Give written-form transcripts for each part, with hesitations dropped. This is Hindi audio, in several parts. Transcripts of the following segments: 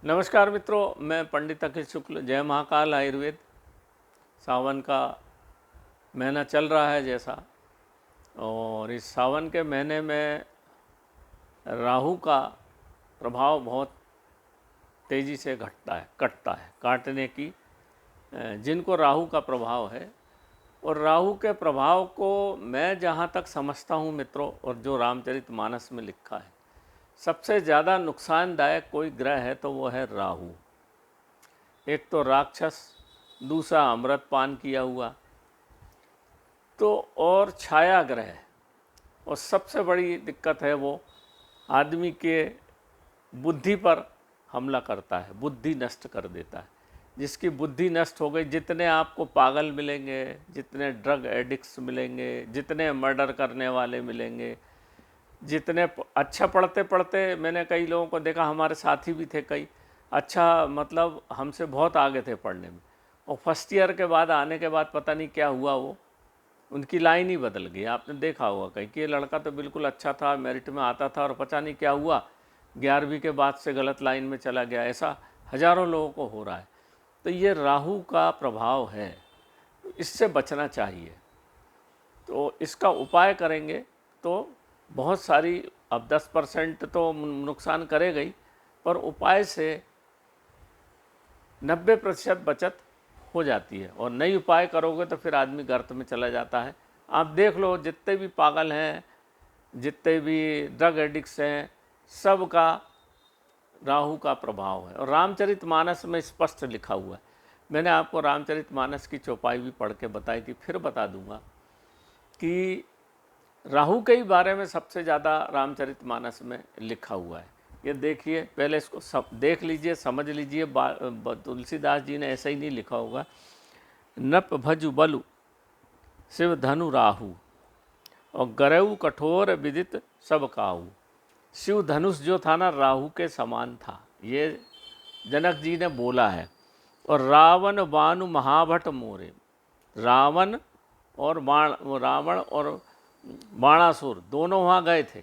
नमस्कार मित्रों, मैं पंडित अखिल शुक्ल। जय महाकाल आयुर्वेद। सावन का महीना चल रहा है जैसा, और इस सावन के महीने में राहु का प्रभाव बहुत तेज़ी से कटता है काटने की जिनको राहु का प्रभाव है। और राहु के प्रभाव को मैं जहाँ तक समझता हूँ मित्रों, और जो रामचरितमानस में लिखा है, सबसे ज़्यादा नुकसानदायक कोई ग्रह है तो वो है राहु। एक तो राक्षस, दूसरा अमृत पान किया हुआ, तो और छाया ग्रह। और सबसे बड़ी दिक्कत है वो आदमी के बुद्धि पर हमला करता है, बुद्धि नष्ट कर देता है। जिसकी बुद्धि नष्ट हो गई, जितने आपको पागल मिलेंगे, जितने ड्रग एडिक्ट्स मिलेंगे, जितने मर्डर करने वाले मिलेंगे, जितने अच्छा पढ़ते पढ़ते मैंने कई लोगों को देखा, हमारे साथी भी थे कई, अच्छा मतलब हमसे बहुत आगे थे पढ़ने में, और फर्स्ट ईयर के बाद आने के बाद पता नहीं क्या हुआ, वो उनकी लाइन ही बदल गई। आपने देखा होगा कहीं कि ये लड़का तो बिल्कुल अच्छा था, मेरिट में आता था, और पता नहीं क्या हुआ 11वीं के बाद से गलत लाइन में चला गया। ऐसा हज़ारों लोगों को हो रहा है। तो ये राहु का प्रभाव है, इससे बचना चाहिए। तो इसका उपाय करेंगे तो बहुत सारी, अब 10% तो नुकसान करेगा ही, पर उपाय से 90% बचत हो जाती है। और नई उपाय करोगे तो फिर आदमी गर्त में चला जाता है। आप देख लो, जितने भी पागल हैं, जितने भी ड्रग एडिक्ट्स हैं, सब का राहु का प्रभाव है। और रामचरितमानस में स्पष्ट लिखा हुआ है। मैंने आपको रामचरितमानस की चौपाई भी पढ़ के बताई थी, फिर बता दूंगा कि राहु के ही बारे में सबसे ज़्यादा रामचरितमानस में लिखा हुआ है। ये देखिए, पहले इसको सब देख लीजिए, समझ लीजिए। तुलसीदास जी ने ऐसा ही नहीं लिखा होगा। नप भजु बलु शिव धनु राहु, और गरऊ कठोर विदित सब काहू। शिव धनुष जो था ना, राहु के समान था, ये जनक जी ने बोला है। और रावण बानु महाभट मोरे, रावण और बाणासुर दोनों वहाँ गए थे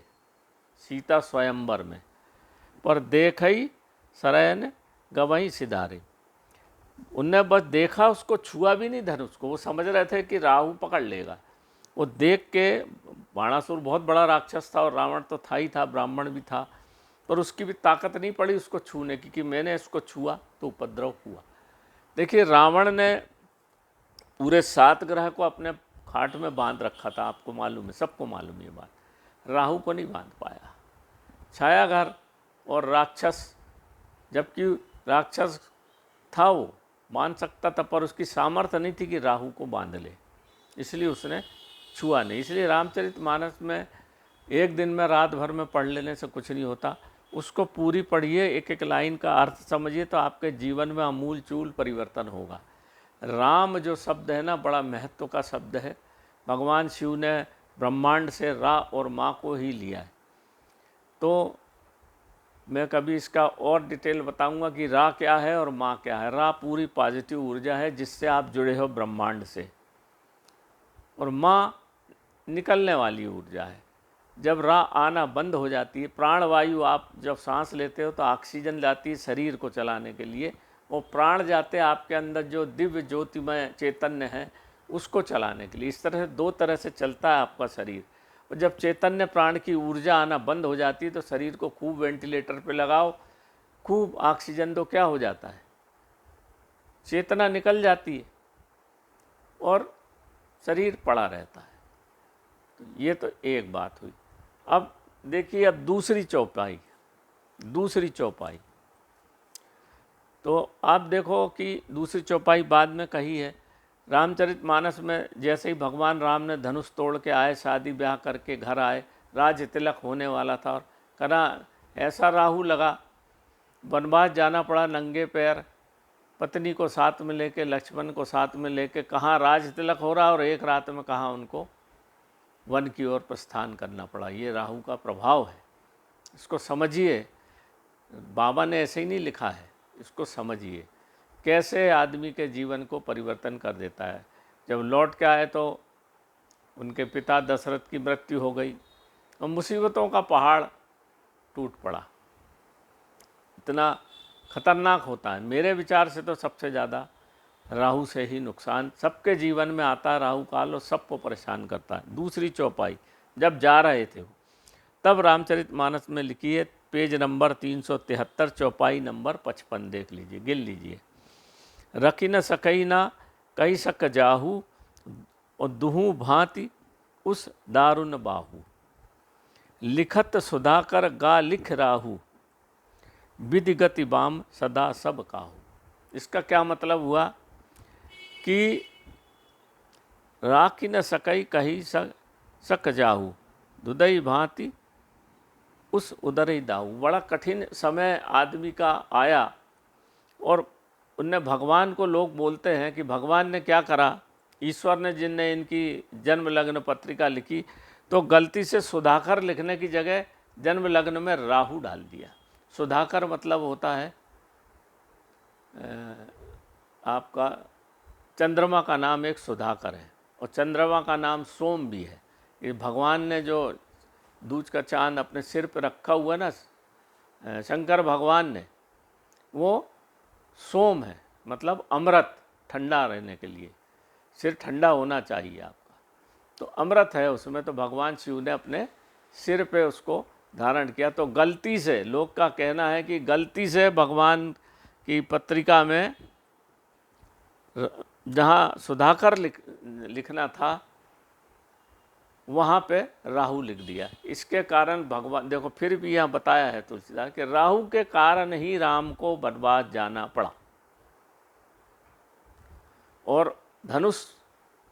सीता स्वयंवर में, पर देखई सरयन गवई सिधारे। उनने बस देखा, उसको छुआ भी नहीं धनुष को। वो समझ रहे थे कि राहु पकड़ लेगा। वो देख के, बाणासुर बहुत बड़ा राक्षस था और रावण तो था ही था, ब्राह्मण भी था, पर उसकी भी ताकत नहीं पड़ी उसको छूने की, कि मैंने इसको छुआ तो उपद्रव हुआ। देखिए, रावण ने पूरे 7 ग्रह को अपने खाट में बांध रखा था, आपको मालूम है, सबको मालूम है ये बात। राहु को नहीं बांध पाया। छायाघर और राक्षस, जबकि राक्षस था वो बांध सकता था, पर उसकी सामर्थ्य नहीं थी कि राहु को बांध ले, इसलिए उसने छुआ नहीं। इसलिए रामचरितमानस में एक दिन में, रात भर में पढ़ लेने से कुछ नहीं होता। उसको पूरी पढ़िए, एक एक लाइन का अर्थ समझिए, तो आपके जीवन में आमूल चूल परिवर्तन होगा। राम जो शब्द है ना, बड़ा महत्व का शब्द है। भगवान शिव ने ब्रह्मांड से रा और माँ को ही लिया है। तो मैं कभी इसका और डिटेल बताऊंगा कि रा क्या है और माँ क्या है। रा पूरी पॉजिटिव ऊर्जा है जिससे आप जुड़े हो ब्रह्मांड से, और माँ निकलने वाली ऊर्जा है। जब रा आना बंद हो जाती है, प्राणवायु, आप जब सांस लेते हो तो ऑक्सीजन जाती है शरीर को चलाने के लिए, वो प्राण जाते हैं आपके अंदर जो दिव्य ज्योतिमय चैतन्य है उसको चलाने के लिए। इस तरह से 2 तरह से चलता है आपका शरीर। और जब चैतन्य प्राण की ऊर्जा आना बंद हो जाती है तो शरीर को खूब वेंटिलेटर पे लगाओ, खूब ऑक्सीजन दो, क्या हो जाता है, चेतना निकल जाती है और शरीर पड़ा रहता है। तो ये तो एक बात हुई। अब देखिए, अब दूसरी चौपाई तो आप देखो कि दूसरी चौपाई बाद में कही है। रामचरितमानस में जैसे ही भगवान राम ने धनुष तोड़ के आए, शादी ब्याह करके घर आए, राज तिलक होने वाला था, और करा ऐसा राहु लगा, वनवास जाना पड़ा नंगे पैर, पत्नी को साथ में लेके, लक्ष्मण को साथ में लेके। कहाँ राज तिलक हो रहा और एक रात में कहाँ उनको वन की ओर प्रस्थान करना पड़ा। ये राहु का प्रभाव है, इसको समझिए। बाबा ने ऐसे ही नहीं लिखा है, इसको समझिए कैसे आदमी के जीवन को परिवर्तन कर देता है। जब लौट के आए तो उनके पिता दशरथ की मृत्यु हो गई और मुसीबतों का पहाड़ टूट पड़ा। इतना खतरनाक होता है। मेरे विचार से तो सबसे ज़्यादा राहु से ही नुकसान सबके जीवन में आता है, राहु काल, और सबको परेशान करता है। दूसरी चौपाई जब जा रहे थे वो, तब रामचरितमानस में लिखी है, पेज नंबर 373, चौपाई नंबर 55, देख लीजिए, गिन लीजिए। रखी न सकई ना कही सक जाहू, और दुहू भांति उस दारुन बाहू। लिखत सुधाकर गा लिख राहू, विधि गति बाम सदा सब काहू। इसका क्या मतलब हुआ कि राखी न सकई कही सक जाहू, दुदई भांति उस उदरई दाऊ। बड़ा कठिन समय आदमी का आया, और उनने भगवान को, लोग बोलते हैं कि भगवान ने क्या करा, ईश्वर ने जिनने इनकी जन्म लग्न पत्रिका लिखी तो गलती से सुधाकर लिखने की जगह जन्म लग्न में राहु डाल दिया। सुधाकर मतलब होता है आपका, चंद्रमा का नाम एक सुधाकर है, और चंद्रमा का नाम सोम भी है। ये भगवान ने जो दूज का चांद अपने सिर पर रखा हुआ ना, शंकर भगवान ने, वो सोम है, मतलब अमृत, ठंडा रहने के लिए, सिर ठंडा होना चाहिए आपका, तो अमृत है उसमें। तो भगवान शिव ने अपने सिर पे उसको धारण किया। तो गलती से, लोग का कहना है कि गलती से भगवान की पत्रिका में जहाँ सुधाकर लिखना था वहाँ पे राहु लिख दिया। इसके कारण भगवान, देखो फिर भी यहाँ बताया है तुलसीदास कि राहु के कारण ही राम को वनवास जाना पड़ा। और धनुष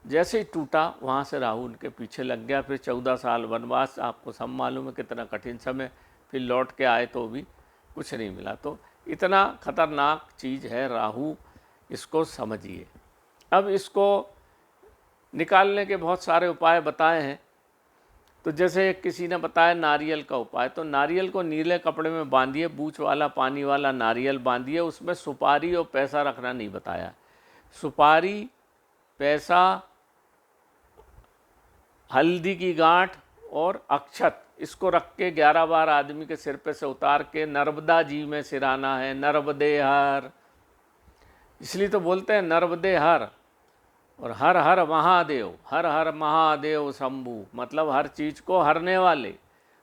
जैसे ही टूटा, वहाँ से राहु उनके पीछे लग गया। फिर 14 साल वनवास, आपको सब मालूम है कितना कठिन समय। फिर लौट के आए तो भी कुछ नहीं मिला। तो इतना खतरनाक चीज़ है राहु, इसको समझिए। अब इसको निकालने के बहुत सारे उपाय बताए हैं। तो जैसे किसी ने बताया नारियल का उपाय, तो नारियल को नीले कपड़े में बांधिए, बूच वाला पानी वाला नारियल बांधिए, उसमें सुपारी और पैसा रखना नहीं बताया। सुपारी, पैसा, हल्दी की गांठ और अक्षत, इसको रख के 11 बार आदमी के सिर पे से उतार के नर्मदा जी में सिराना है। नर्मदे हर, इसलिए तो बोलते हैं नर्मदे हर। और हर हर महादेव, हर हर महादेव शंभू, मतलब हर चीज़ को हरने वाले।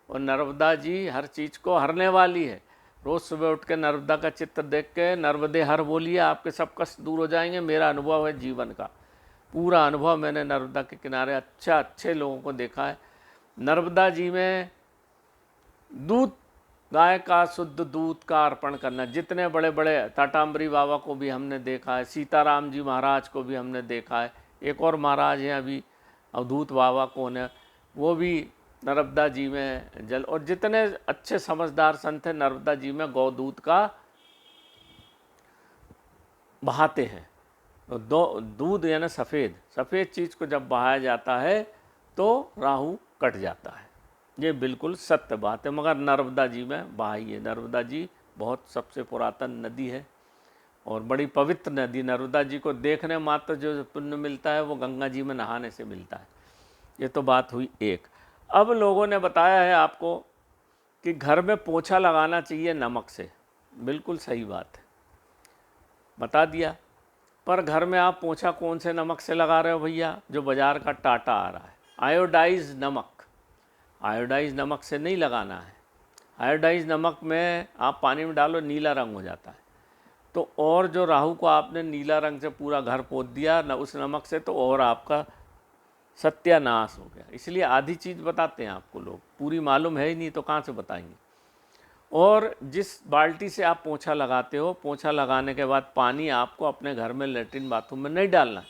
और नर्मदा जी हर चीज़ को हरने वाली है। रोज़ सुबह उठ के नर्मदा का चित्र देख के नर्मदे हर बोलिए, आपके सब कष्ट दूर हो जाएंगे। मेरा अनुभव है जीवन का, पूरा अनुभव मैंने नर्मदा के किनारे अच्छे लोगों को देखा है। नर्मदा जी में दूध, गाय का शुद्ध दूध का अर्पण करना। जितने बड़े बड़े, टाटाम्बरी बाबा को भी हमने देखा है, सीताराम जी महाराज को भी हमने देखा है, एक और महाराज हैं अभी अवधूत बाबा को ने, वो भी नर्मदा जी में जल। और जितने अच्छे समझदार संत हैं नर्मदा जी में गौदूत का बहाते हैं। तो दूध यानी सफ़ेद चीज़ को जब बहाया जाता है तो राहु कट जाता है। ये बिल्कुल सत्य बात है। मगर नर्मदा जी में बहाइए। नर्मदा जी बहुत सबसे पुरातन नदी है और बड़ी पवित्र नदी। नर्मदा जी को देखने मात्र जो पुण्य मिलता है वो गंगा जी में नहाने से मिलता है। ये तो बात हुई एक। अब लोगों ने बताया है आपको कि घर में पोछा लगाना चाहिए नमक से। बिल्कुल सही बात है, बता दिया। पर घर में आप पोछा कौन से नमक से लगा रहे हो भैया? जो बाज़ार का टाटा आ रहा है, आयोडाइज नमक। आयोडाइज नमक से नहीं लगाना है। आयोडाइज नमक में आप पानी में डालो, नीला रंग हो जाता है। तो और जो राहु को आपने नीला रंग से पूरा घर पोत दिया न उस नमक से, तो और आपका सत्यानाश हो गया। इसलिए आधी चीज़ बताते हैं आपको लोग, पूरी मालूम है ही नहीं तो कहाँ से बताएंगे। और जिस बाल्टी से आप पोछा लगाते हो, पोछा लगाने के बाद पानी आपको अपने घर में लेटरिन बाथरूम में नहीं डालना,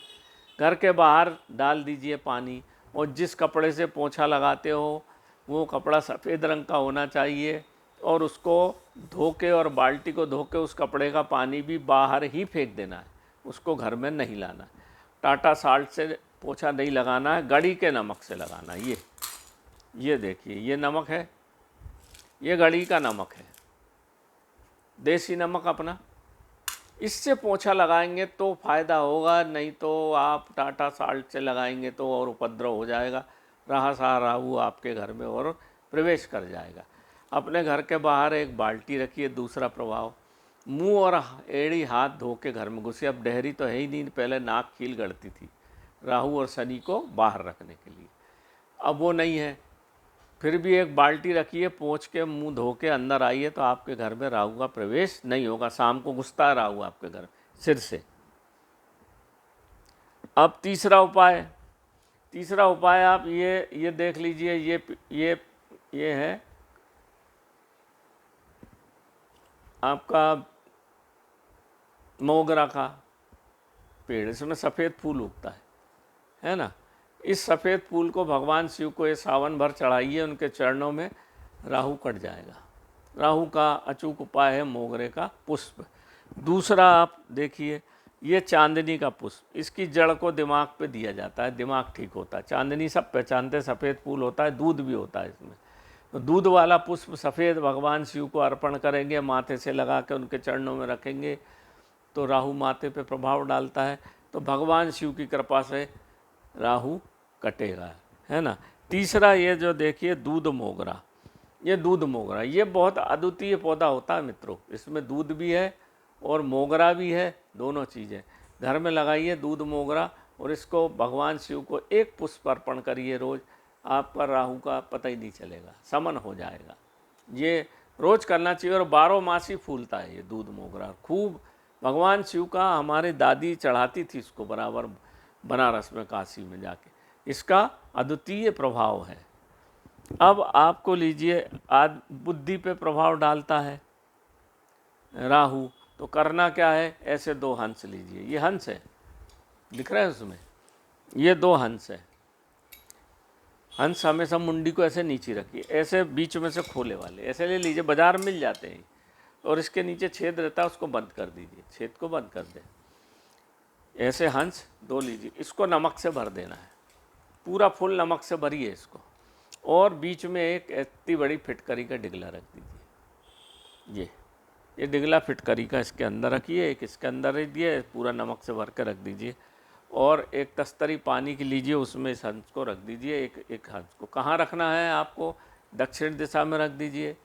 घर के बाहर डाल दीजिए पानी। और जिस कपड़े से पोछा लगाते हो वो कपड़ा सफ़ेद रंग का होना चाहिए, और उसको धो के और बाल्टी को धो के उस कपड़े का पानी भी बाहर ही फेंक देना है, उसको घर में नहीं लाना है। टाटा साल्ट से पोछा नहीं लगाना है, गड़ी के नमक से लगाना है। ये देखिए, ये नमक है, ये गड़ी का नमक है, देसी नमक अपना। इससे पोछा लगाएंगे तो फ़ायदा होगा, नहीं तो आप टाटा साल्ट से लगाएंगे तो और उपद्रव हो जाएगा। राहु आपके घर में और प्रवेश कर जाएगा। अपने घर के बाहर एक बाल्टी रखिए। दूसरा प्रभाव, मुंह और एड़ी हाथ धो के घर में घुसे। अब डहरी तो है ही नहीं, पहले नाक कील गड़ती थी राहु और शनि को बाहर रखने के लिए, अब वो नहीं है। फिर भी एक बाल्टी रखिए, पोंछ के मुंह धो के अंदर आइए तो आपके घर में राहु का प्रवेश नहीं होगा। शाम को घुसता है राहु आपके घर सिर से। अब तीसरा उपाय आप ये देख लीजिए, ये है आपका मोगरा का पेड़, इसमें सफ़ेद फूल उगता है ना। इस सफ़ेद फूल को भगवान शिव को ये सावन भर चढ़ाइए, उनके चरणों में राहु कट जाएगा। राहु का अचूक उपाय है मोगरे का पुष्प। दूसरा आप देखिए, ये चांदनी का पुष्प, इसकी जड़ को दिमाग पे दिया जाता है, दिमाग ठीक होता है। चांदनी सब पहचानते, सफ़ेद फूल होता है, दूध भी होता है इसमें। तो दूध वाला पुष्प सफ़ेद भगवान शिव को अर्पण करेंगे, माथे से लगा के उनके चरणों में रखेंगे तो राहु माथे पे प्रभाव डालता है, तो भगवान शिव की कृपा से राहु कटेगा, है ना। तीसरा ये जो देखिए दूध मोगरा, ये बहुत अद्वितीय पौधा होता है मित्रों। इसमें दूध भी है और मोगरा भी है, दोनों चीज़ें। घर में लगाइए दूध मोगरा और इसको भगवान शिव को एक पुष्प अर्पण करिए रोज़, आपका राहु का पता ही नहीं चलेगा, समन हो जाएगा। ये रोज़ करना चाहिए और 12 मास ही फूलता है ये दूध मोगरा। खूब भगवान शिव का, हमारी दादी चढ़ाती थी इसको बराबर बनारस में, काशी में जाके। इसका अद्वितीय प्रभाव है। अब आपको लीजिए, आज बुद्धि पे प्रभाव डालता है राहु, तो करना क्या है, ऐसे 2 हंस लीजिए। ये हंस है, दिख रहा है उसमें, ये 2 हंस है। हंस हमेशा मुंडी को ऐसे नीचे रखिए, ऐसे बीच में से खोले वाले ऐसे ले लीजिए, बाजार मिल जाते हैं। और इसके नीचे छेद रहता है, उसको बंद कर दीजिए, छेद को बंद कर दें। ऐसे हंस 2 लीजिए, इसको नमक से भर देना है, पूरा फुल नमक से भरिए इसको। और बीच में एक इतनी बड़ी फिटकरी का डिगला रख दीजिए। ये डिगला फिटकरी का इसके अंदर रखिए, एक इसके अंदर रख दिए, पूरा नमक से भर के रख दीजिए। और एक तस्तरी पानी की लीजिए, उसमें इस हंस को रख दीजिए। एक हंस को कहाँ रखना है आपको, दक्षिण दिशा में रख दीजिए।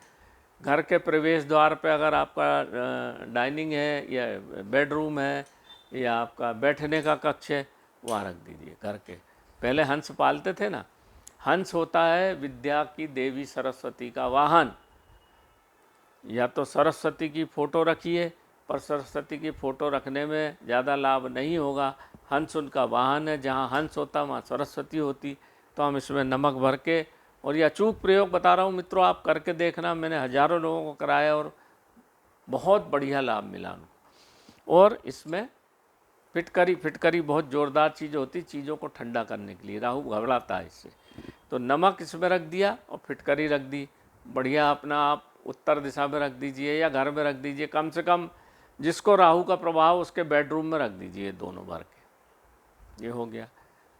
घर के प्रवेश द्वार पे, अगर आपका डाइनिंग है या बेडरूम है या आपका बैठने का कक्ष है, वहाँ रख दीजिए घर के। पहले हंस पालते थे ना, हंस होता है विद्या की देवी सरस्वती का वाहन। या तो सरस्वती की फ़ोटो रखिए, पर सरस्वती की फ़ोटो रखने में ज़्यादा लाभ नहीं होगा। हंस उनका वाहन है, जहाँ हंस होता वहाँ सरस्वती होती। तो हम इसमें नमक भर के, और यह अचूक प्रयोग बता रहा हूँ मित्रों, आप करके देखना। मैंने हज़ारों लोगों को कराया और बहुत बढ़िया लाभ मिला उनको। और इसमें फिटकरी बहुत ज़ोरदार चीज़ होती, चीज़ों को ठंडा करने के लिए। राहु घबराता है इससे। तो नमक इसमें रख दिया और फिटकरी रख दी, बढ़िया। अपना आप उत्तर दिशा में रख दीजिए या घर में रख दीजिए। कम से कम जिसको राहु का प्रभाव, उसके बेडरूम में रख दीजिए, दोनों भर के। ये हो गया।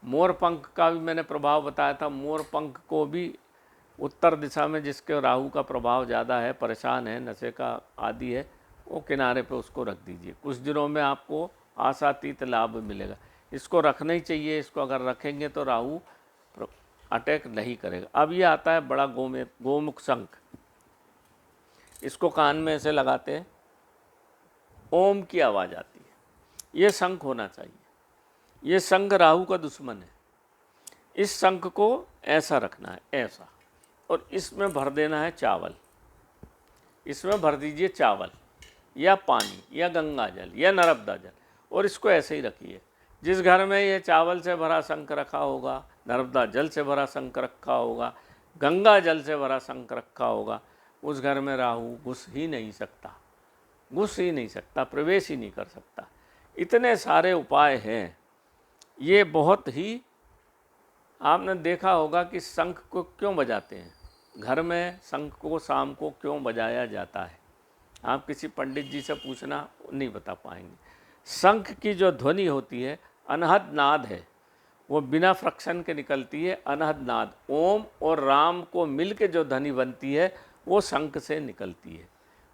मोर पंख का भी मैंने प्रभाव बताया था। मोर पंख को भी उत्तर दिशा में, जिसके राहु का प्रभाव ज़्यादा है, परेशान है, नशे का आदी है, वो किनारे पे उसको रख दीजिए। कुछ दिनों में आपको आशातीत लाभ मिलेगा। इसको रखना ही चाहिए। इसको अगर रखेंगे तो राहु अटैक नहीं करेगा। अब ये आता है बड़ा गोमुख शंख। इसको कान में ऐसे लगाते हैं, ओम की आवाज़ आती है। ये शंख होना चाहिए। ये शंख राहु का दुश्मन है। इस शंख को ऐसा रखना है, ऐसा, और इसमें भर देना है चावल। इसमें भर दीजिए चावल या पानी या गंगा जल या नर्मदा जल, और इसको ऐसे ही रखिए। जिस घर में ये चावल से भरा शंख रखा होगा, नर्मदा जल से भरा शंख रखा होगा, गंगा जल से भरा शंख रखा होगा, उस घर में राहु घुस ही नहीं सकता, प्रवेश ही नहीं कर सकता। इतने सारे उपाय हैं। ये बहुत ही, आपने देखा होगा कि शंख को क्यों बजाते हैं घर में, शंख को शाम को क्यों बजाया जाता है। आप किसी पंडित जी से पूछना, नहीं बता पाएंगे। शंख की जो ध्वनि होती है, अनहद नाद है, वो बिना फ्रक्शन के निकलती है। अनहद नाद, ओम और राम को मिल के जो ध्वनि बनती है, वो शंख से निकलती है।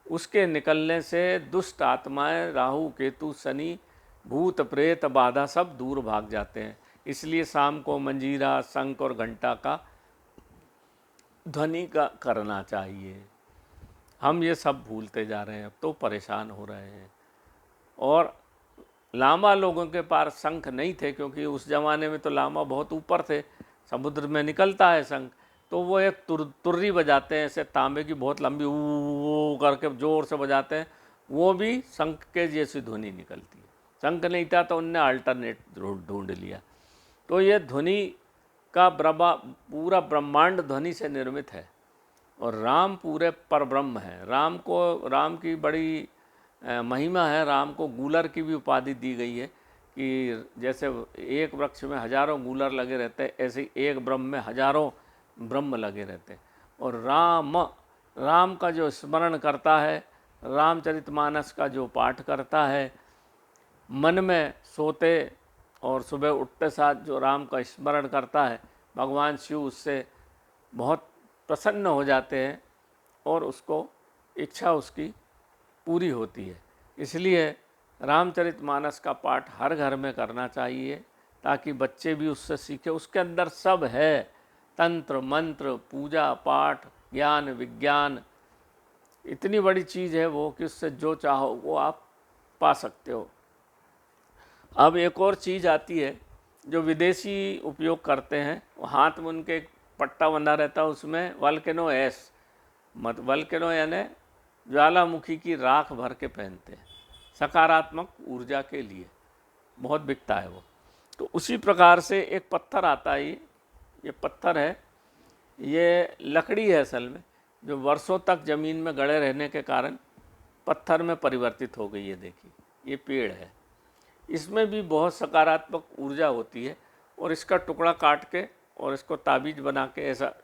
उसके निकलने से दुष्ट आत्माएं, राहु केतु शनि, भूत प्रेत बाधा सब दूर भाग जाते हैं। इसलिए शाम को मंजीरा, शंख और घंटा का ध्वनि का करना चाहिए। हम ये सब भूलते जा रहे हैं, अब तो परेशान हो रहे हैं। और लामा लोगों के पास शंख नहीं थे, क्योंकि उस ज़माने में तो लामा बहुत ऊपर थे, समुद्र में निकलता है शंख, तो वो एक तुर्री बजाते हैं, ऐसे तांबे की बहुत लंबी ऊ करके ज़ोर से बजाते हैं, वो भी शंख के जैसी ध्वनि निकलती है। शंख नहीं था तो उनने अल्टरनेट ढूंढ लिया। तो ये ध्वनि का पूरा ब्रह्मांड ध्वनि से निर्मित है, और राम पूरे परब्रह्म है। राम की बड़ी महिमा है। राम को गूलर की भी उपाधि दी गई है कि जैसे एक वृक्ष में हजारों गूलर लगे रहते हैं, ऐसे ही एक ब्रह्म में हजारों ब्रह्म लगे रहते हैं। और राम का जो स्मरण करता है, रामचरितमानस का जो पाठ करता है, मन में सोते और सुबह उठते साथ जो राम का स्मरण करता है, भगवान शिव उससे बहुत प्रसन्न हो जाते हैं और उसको इच्छा उसकी पूरी होती है। इसलिए रामचरितमानस का पाठ हर घर में करना चाहिए, ताकि बच्चे भी उससे सीखें। उसके अंदर सब है, तंत्र मंत्र, पूजा पाठ, ज्ञान विज्ञान, इतनी बड़ी चीज़ है वो कि उससे जो चाहो वो आप पा सकते हो। अब एक और चीज़ आती है जो विदेशी उपयोग करते हैं, हाथ में उनके एक पट्टा बंधा रहता है, उसमें वल्केनो एस वल्केनो यानी ज्वालामुखी की राख भर के पहनते हैं, सकारात्मक ऊर्जा के लिए, बहुत बिकता है वो। तो उसी प्रकार से एक पत्थर आता है, ये पत्थर है, ये लकड़ी है असल में, जो वर्षों तक ज़मीन में गड़े रहने के कारण पत्थर में परिवर्तित हो गई है। देखिए ये पेड़ है, इसमें भी बहुत सकारात्मक ऊर्जा होती है, और इसका टुकड़ा काट के और इसको ताबीज़ बना के, ऐसा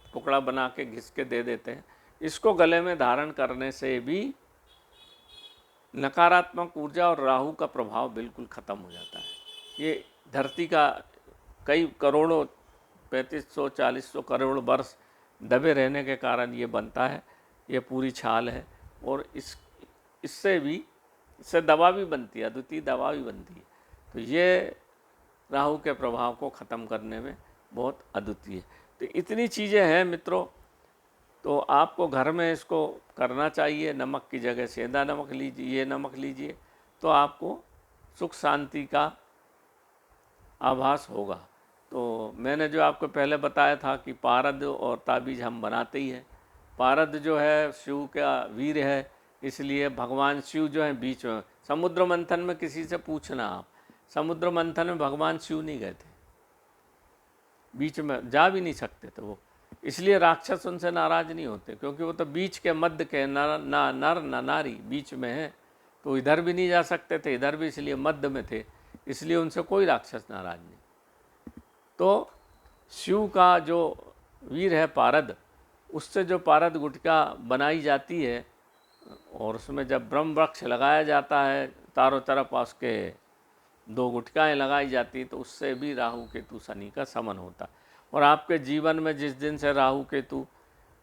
टुकड़ा बना के घिस के दे देते हैं। इसको गले में धारण करने से भी नकारात्मक ऊर्जा और राहु का प्रभाव बिल्कुल ख़त्म हो जाता है। ये धरती का कई करोड़ों 3500-4000 करोड़ वर्ष दबे रहने के कारण ये बनता है। ये पूरी छाल है, और इससे दवा भी बनती है, अद्वितीय दवा भी बनती है। तो ये राहु के प्रभाव को ख़त्म करने में बहुत अद्वितीय है। तो इतनी चीज़ें हैं मित्रों, तो आपको घर में इसको करना चाहिए। नमक की जगह सेंधा नमक लीजिए, ये नमक लीजिए, तो आपको सुख शांति का आभास होगा। तो मैंने जो आपको पहले बताया था कि पारद और ताबीज़ हम बनाते ही हैं। पारद जो है शिव का वीर है, इसलिए भगवान शिव जो है बीच में। समुद्र मंथन में किसी से पूछना आप, समुद्र मंथन में भगवान शिव नहीं गए थे, बीच में जा भी नहीं सकते थे वो। इसलिए राक्षस उनसे नाराज़ नहीं होते, क्योंकि वो तो बीच के मध्य के ना नर ना नारी बीच में है, तो इधर भी नहीं जा सकते थे, इधर भी, इसलिए मध्य में थे, इसलिए उनसे कोई राक्षस नाराज़ नहीं। तो शिव का जो वीर है पारद, उससे जो पारद गुटका बनाई जाती है, और उसमें जब ब्रह्म वृक्ष लगाया जाता है चारों तरफ, उसके 2 गुटकाएँ लगाई जाती, तो उससे भी राहु केतु शनि का समन होता है। और आपके जीवन में जिस दिन से राहु केतु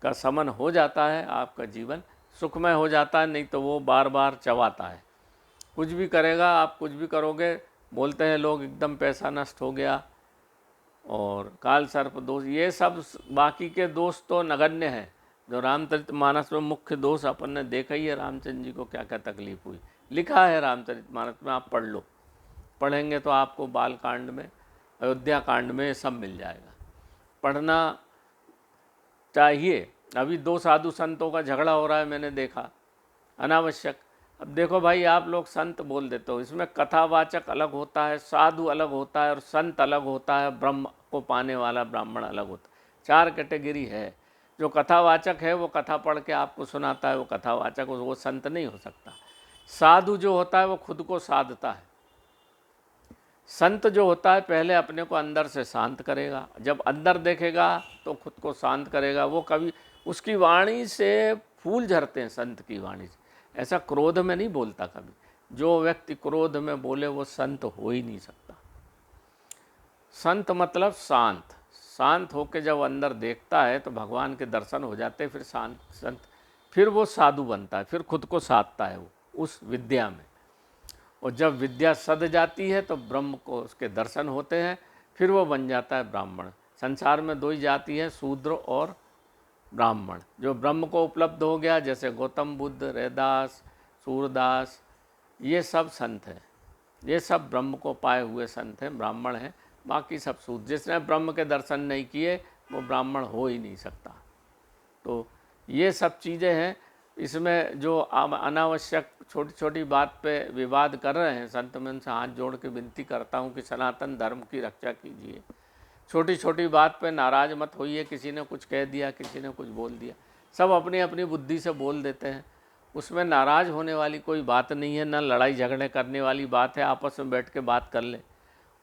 का समन हो जाता है, आपका जीवन सुखमय हो जाता है, नहीं तो वो बार बार चबाता है। कुछ भी करेगा, आप कुछ भी करोगे, बोलते हैं लोग एकदम पैसा नष्ट हो गया और काल सर्प दोष, ये सब बाकी के दोष तो नगण्य हैं। जो रामचरितमानस में मुख्य दोष अपन ने देखा ही है, रामचंद्र जी को क्या क्या तकलीफ हुई, लिखा है रामचरितमानस में, आप पढ़ लो। पढ़ेंगे तो आपको बाल कांड में, अयोध्या कांड में सब मिल जाएगा। पढ़ना चाहिए। अभी 2 साधु संतों का झगड़ा हो रहा है, मैंने देखा, अनावश्यक। अब देखो भाई, आप लोग संत बोल देते हो, इसमें कथावाचक अलग होता है, साधु अलग होता है, और संत अलग होता है, ब्रह्म को पाने वाला ब्राह्मण अलग होता है। 4 कैटेगरी है। जो कथावाचक है वो कथा पढ़ के आपको सुनाता है, वो कथावाचक, वो संत नहीं हो सकता। साधु जो होता है वो खुद को साधता है। संत जो होता है पहले अपने को अंदर से शांत करेगा, जब अंदर देखेगा तो खुद को शांत करेगा। वो कभी, उसकी वाणी से फूल झरते हैं, संत की वाणी से। ऐसा क्रोध में नहीं बोलता कभी। जो व्यक्ति क्रोध में बोले वो संत हो ही नहीं सकता। संत मतलब शांत। शांत होकर जब अंदर देखता है तो भगवान के दर्शन हो जाते हैं। फिर संत, फिर वो साधु बनता है, फिर खुद को साधता है वो उस विद्या में। और जब विद्या सध जाती है तो ब्रह्म को उसके दर्शन होते हैं, फिर वो बन जाता है ब्राह्मण। संसार में 2 ही जाति है, शूद्र और ब्राह्मण जो ब्रह्म को उपलब्ध हो गया, जैसे गौतम बुद्ध, रैदास, सूरदास, ये सब संत हैं, ये सब ब्रह्म को पाए हुए संत हैं, ब्राह्मण हैं। बाकी सब सूत्र, जिसने ब्रह्म के दर्शन नहीं किए वो ब्राह्मण हो ही नहीं सकता। तो ये सब चीज़ें हैं। इसमें जो अनावश्यक छोटी छोटी बात पे विवाद कर रहे हैं, संत मैं उनसे हाथ जोड़ के विनती करता हूँ कि सनातन धर्म की रक्षा कीजिए। छोटी छोटी बात पे नाराज़ मत होइए, किसी ने कुछ कह दिया, किसी ने कुछ बोल दिया, सब अपनी अपनी बुद्धि से बोल देते हैं, उसमें नाराज़ होने वाली कोई बात नहीं है, ना लड़ाई झगड़े करने वाली बात है। आपस में बैठ के बात कर लें।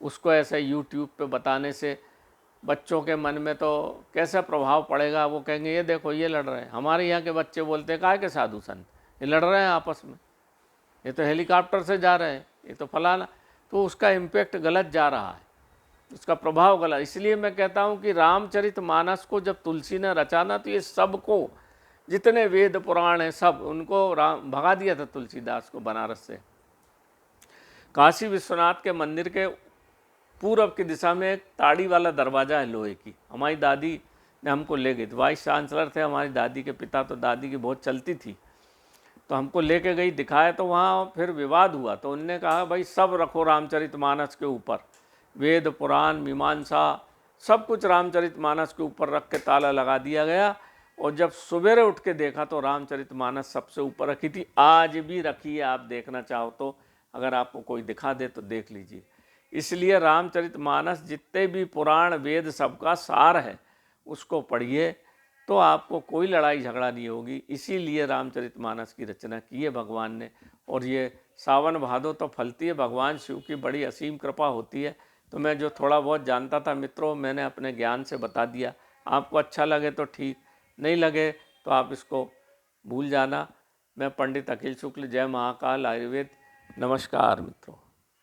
उसको ऐसे यूट्यूब पे बताने से बच्चों के मन में तो कैसा प्रभाव पड़ेगा, वो कहेंगे ये देखो ये लड़ रहे हैं। हमारे यहाँ के बच्चे बोलते हैं काहे के साधु संत, ये लड़ रहे हैं आपस में, ये तो हेलीकॉप्टर से जा रहे हैं, ये तो फलाना। तो उसका इम्पेक्ट गलत जा रहा है, उसका प्रभाव गलत। इसलिए मैं कहता हूँ कि रामचरितमानस को जब तुलसी ने रचाना तो ये सबको, जितने वेद पुराण हैं सब, उनको राम भगा दिया था तुलसीदास को बनारस से। काशी विश्वनाथ के मंदिर के पूरब की दिशा में एक ताड़ी वाला दरवाज़ा है लोहे की, हमारी दादी ने हमको ले गई थी, वाइस चांसलर थे हमारी दादी के पिता, तो दादी की बहुत चलती थी, तो हमको लेके गई, दिखाया। तो वहाँ फिर विवाद हुआ, तो उनने कहा भाई सब रखो रामचरितमानस के ऊपर, वेद पुराण मीमांसा सब कुछ रामचरितमानस के ऊपर रख के ताला लगा दिया गया। और जब सवेरे उठ के देखा तो रामचरितमानस सबसे ऊपर रखी थी, आज भी रखी है, आप देखना चाहो तो, अगर आपको कोई दिखा दे तो देख लीजिए। इसलिए रामचरितमानस जितने भी पुराण वेद सबका सार है, उसको पढ़िए तो आपको कोई लड़ाई झगड़ा नहीं होगी। इसीलिए रामचरितमानस की रचना की है भगवान ने। और ये सावन भादो तो फलती है, भगवान शिव की बड़ी असीम कृपा होती है। तो मैं जो थोड़ा बहुत जानता था मित्रों, मैंने अपने ज्ञान से बता दिया। आपको अच्छा लगे तो ठीक, नहीं लगे तो आप इसको भूल जाना। मैं पंडित अखिल शुक्ल, जय महाकाल आयुर्वेद। नमस्कार मित्रों।